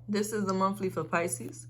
This is the monthly for Pisces.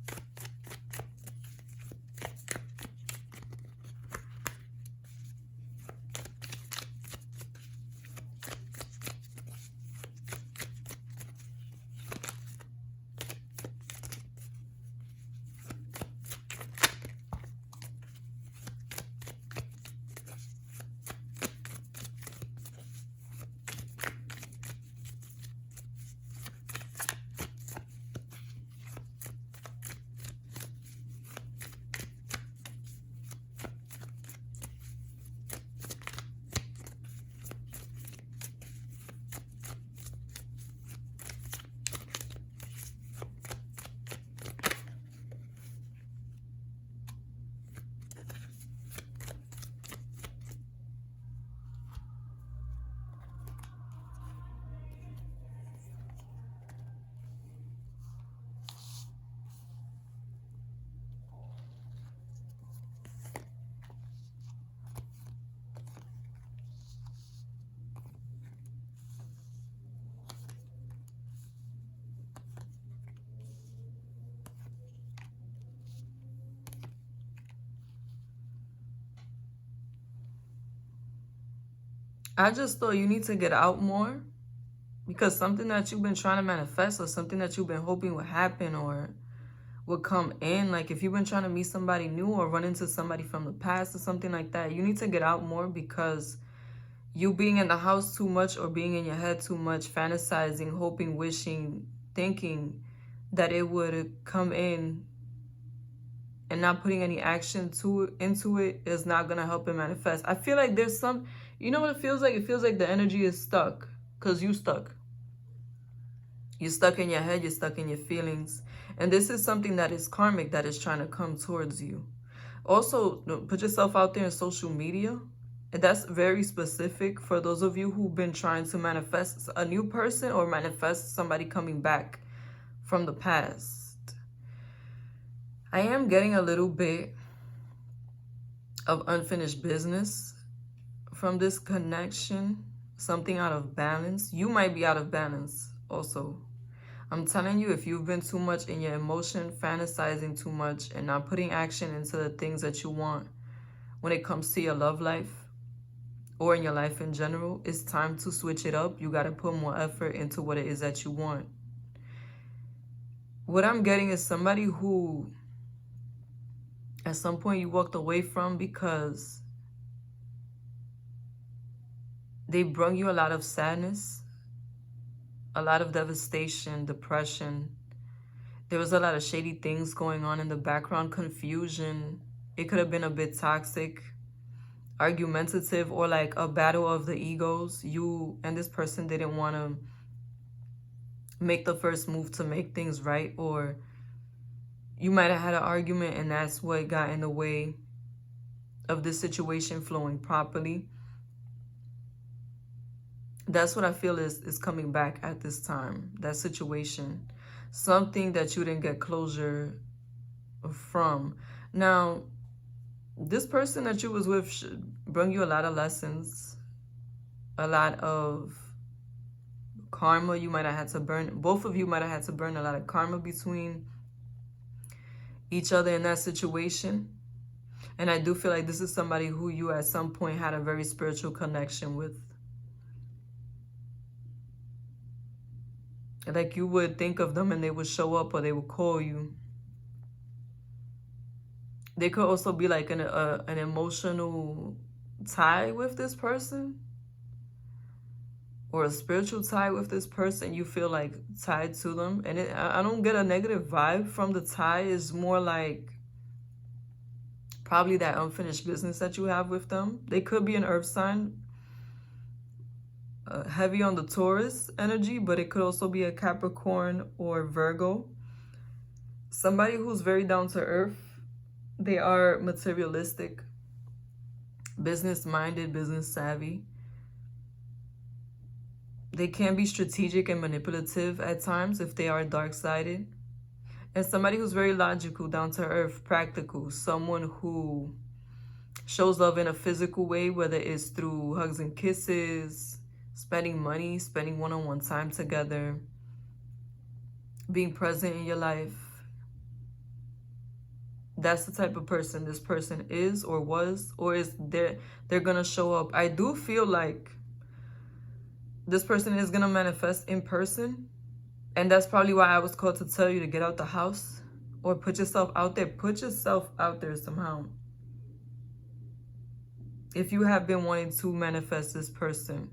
I just thought you need to get out more, because something that you've been trying to manifest, or something that you've been hoping would happen or would come in, like if you've been trying to meet somebody new or run into somebody from the past or something like that, you need to get out more, because you being in the house too much or being in your head too much, fantasizing, hoping, wishing, thinking that it would come in and not putting any action into it is not going to help it manifest. I feel like there's some, you know what it feels like? It feels like the energy is stuck, because you stuck. You're stuck in your head, you're stuck in your feelings. And this is something that is karmic, that is trying to come towards you. Also, put yourself out there in social media. And that's very specific for those of you who've been trying to manifest a new person or manifest somebody coming back from the past. I am getting a little bit of unfinished business from this connection. Something out of balance. You might be out of balance also. I'm telling you, if you've been too much in your emotion, fantasizing too much, and not putting action into the things that you want when it comes to your love life or in your life in general, it's time to switch it up. You got to put more effort into what it is that you want. What I'm getting is somebody who at some point you walked away from because they brought you a lot of sadness, a lot of devastation, depression. There was a lot of shady things going on in the background, confusion. It could have been a bit toxic, argumentative, or like a battle of the egos. You and this person didn't want to make the first move to make things right, or you might have had an argument and that's what got in the way of this situation flowing properly. That's what I feel is coming back at this time, that situation. Something that you didn't get closure from. Now, this person that you was with should bring you a lot of lessons, a lot of karma you might have had to burn. Both of you might have had to burn a lot of karma between each other in that situation. And I do feel like this is somebody who you at some point had a very spiritual connection with. Like you would think of them and they would show up or they would call you. They could also be like an emotional tie with this person, or a spiritual tie with this person. You feel like tied to them. And I don't get a negative vibe from the tie. It's more like probably that unfinished business that you have with them. They could be an earth sign, heavy on the Taurus energy, but it could also be a Capricorn or Virgo. Somebody who's very down to earth. They are materialistic, business-minded, business-savvy. They can be strategic and manipulative at times if they are dark-sided. And somebody who's very logical, down to earth, practical. Someone who shows love in a physical way, whether it's through hugs and kisses, spending money, spending one-on-one time together. being present in your life. That's the type of person this person is or was, or is they're gonna show up. I do feel like this person is gonna manifest in person, and that's probably why I was called to tell you to get out the house or put yourself out there. Put yourself out there somehow. If you have been wanting to manifest this person,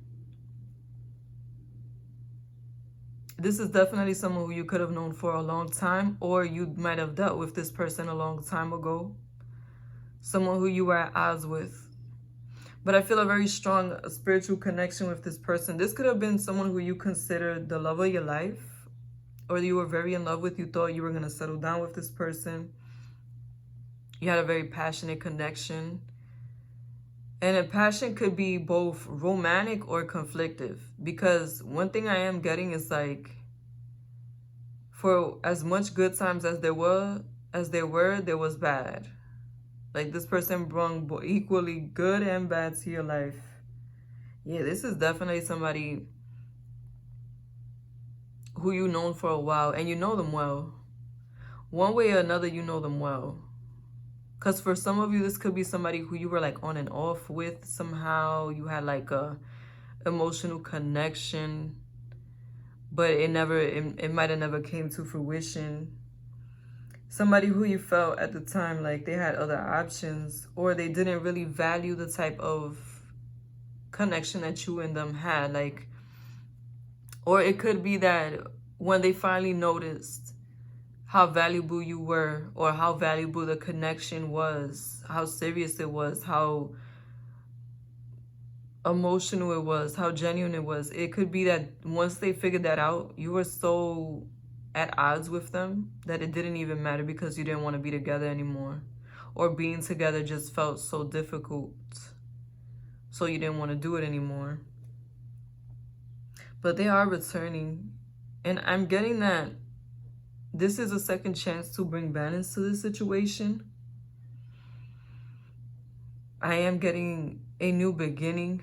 this is definitely someone who you could have known for a long time, or you might have dealt with this person a long time ago. Someone who you were at odds with. But I feel a very strong spiritual connection with this person. This could have been someone who you considered the love of your life, or you were very in love with. You thought you were going to settle down with this person. You had a very passionate connection. And a passion could be both romantic or conflictive. Because one thing I am getting is like, for as much good times as there was bad. Like this person brought equally good and bad to your life. Yeah, this is definitely somebody who you known for a while, and you know them well. One way or another, you know them well. Because for some of you, this could be somebody who you were like on and off with somehow. You had like a emotional connection, but it might have never came to fruition. Somebody who you felt at the time like they had other options, or they didn't really value the type of connection that you and them had. Like, or it could be that when they finally noticed how valuable you were, or how valuable the connection was, how serious it was, how emotional it was, how genuine it was. It could be that once they figured that out, you were so at odds with them that it didn't even matter, because you didn't want to be together anymore, or being together just felt so difficult, so you didn't want to do it anymore. But they are returning, and I'm getting that this is a second chance to bring balance to this situation. I am getting a new beginning.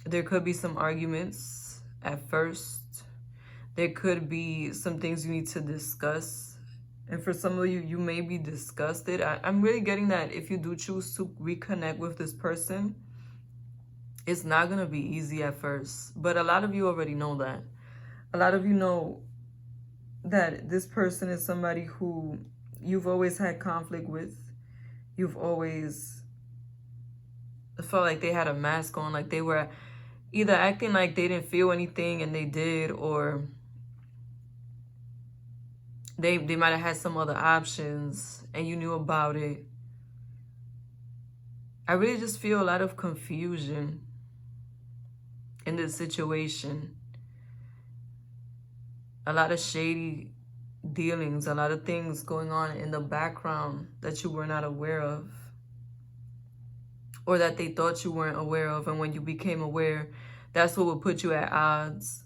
There could be some arguments at first. There could be some things you need to discuss. And for some of you, you may be disgusted. I'm really getting that if you do choose to reconnect with this person, it's not going to be easy at first. But a lot of you already know that. A lot of you know that this person is somebody who you've always had conflict with. You've always felt like they had a mask on, like they were either acting like they didn't feel anything and they did, or they might have had some other options and you knew about it. I really just feel a lot of confusion in this situation. A lot of shady dealings, a lot of things going on in the background that you were not aware of, or that they thought you weren't aware of, and when you became aware, that's what would put you at odds.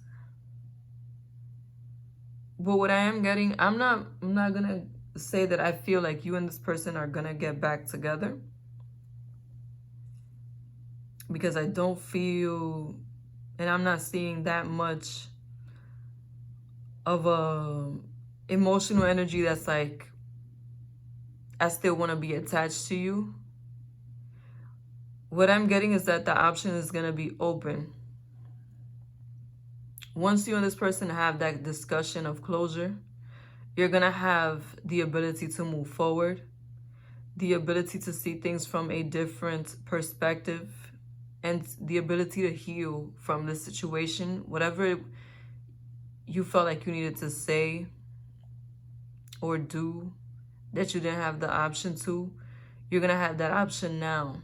But what I am getting, I'm not gonna say that I feel like you and this person are gonna get back together, because I don't feel, and I'm not seeing that much of a emotional energy that's like, I still want to be attached to you. What I'm getting is that the option is going to be open. Once you and this person have that discussion of closure, you're going to have the ability to move forward, the ability to see things from a different perspective, and the ability to heal from the situation. Whatever you felt like you needed to say or do that you didn't have the option to, you're going to have that option now.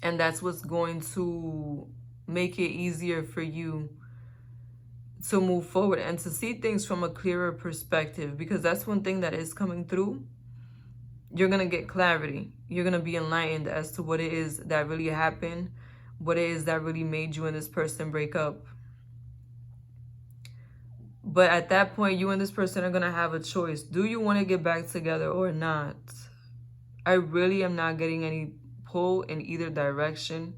And that's what's going to make it easier for you to move forward and to see things from a clearer perspective, because that's one thing that is coming through. You're going to get clarity. You're going to be enlightened as to what it is that really happened, what it is that really made you and this person break up. But at that point, you and this person are going to have a choice. Do you want to get back together or not? I really am not getting any pull in either direction.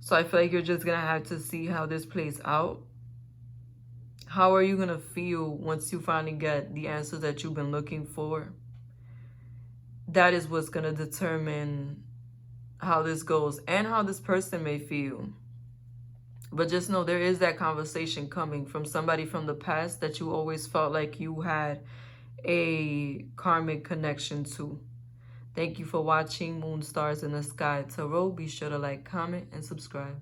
So I feel like you're just going to have to see how this plays out, How are you going to feel once you finally get the answers that you've been looking for? That is what's going to determine how this goes and how this person may feel. But just know there is that conversation coming from somebody from the past that you always felt like you had a karmic connection to. Thank you for watching Moon Stars in the Sky Tarot. Be sure to like, comment, and subscribe.